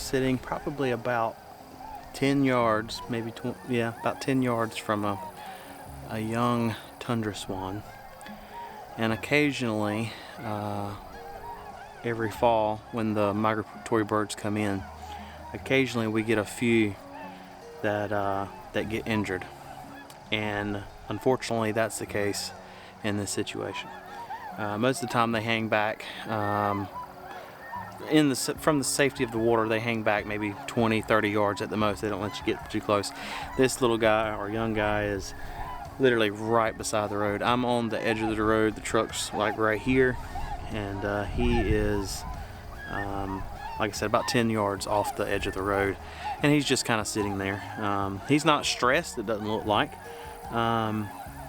sitting probably about 10 yards, maybe about 10 yards from a young tundra swan. And occasionally, every fall when the migratory birds come in, occasionally we get a few that get injured, and unfortunately that's the case in this situation. Most of the time they hang back from the safety of the water. They hang back maybe 20-30 yards at the most. They don't let you get too close. This little guy or young guy is literally right beside the road. I'm on the edge of the road. The truck's like right here, and he is like I said, about 10 yards off the edge of the road, and he's just kind of sitting there. He's not stressed, it doesn't look like.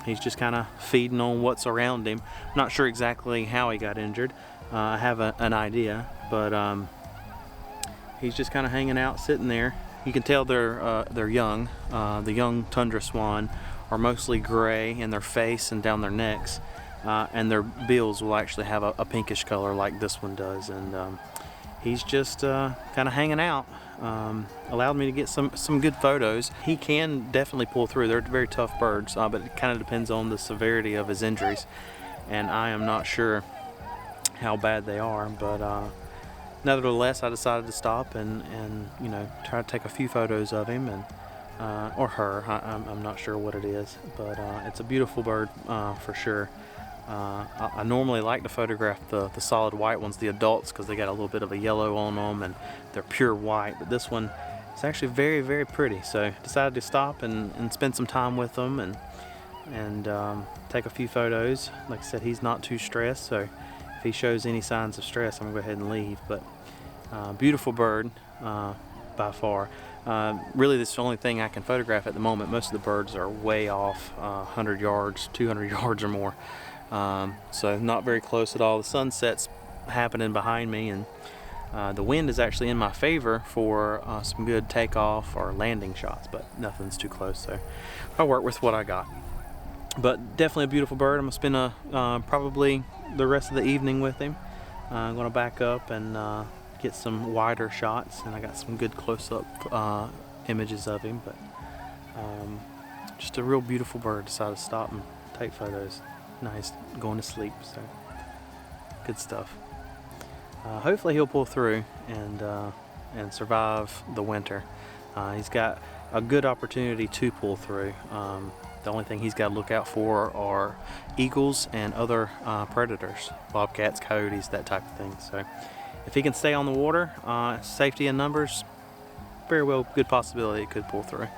He's just kind of feeding on what's around him. I'm not sure exactly how he got injured. I have an idea, but he's just kind of hanging out, sitting there. You can tell they're young. The young tundra swan are mostly gray in their face and down their necks, and their bills will actually have a pinkish color like this one does. And he's just kind of hanging out. Allowed me to get some good photos. He can definitely pull through. They're very tough birds, but it kind of depends on the severity of his injuries, and I am not sure how bad they are, but nevertheless I decided to stop and you know, try to take a few photos of him, and or her. I'm not sure what it is, but it's a beautiful bird for sure. I normally like to photograph the solid white ones, the adults, because they got a little bit of a yellow on them and they're pure white, but this one is actually very, very pretty. So decided to stop and spend some time with them and take a few photos. Like I said, he's not too stressed, so if he shows any signs of stress, I'm gonna go ahead and leave. But beautiful bird by far. Really, this is the only thing I can photograph at the moment. Most of the birds are way off, 100 yards, 200 yards or more. So not very close at all. The sunset's happening behind me, and the wind is actually in my favor for some good takeoff or landing shots, but nothing's too close, so I'll work with what I got. But definitely a beautiful bird. I'm gonna spend probably the rest of the evening with him. I'm gonna back up and get some wider shots, and I got some good close-up images of him. But just a real beautiful bird. Decided to stop and take photos. Nice, going to sleep, so good stuff. Hopefully he'll pull through and survive the winter. He's got a good opportunity to pull through. The only thing he's got to look out for are eagles and other predators, bobcats, coyotes, that type of thing. So if he can stay on the water, safety in numbers, very well good possibility it could pull through.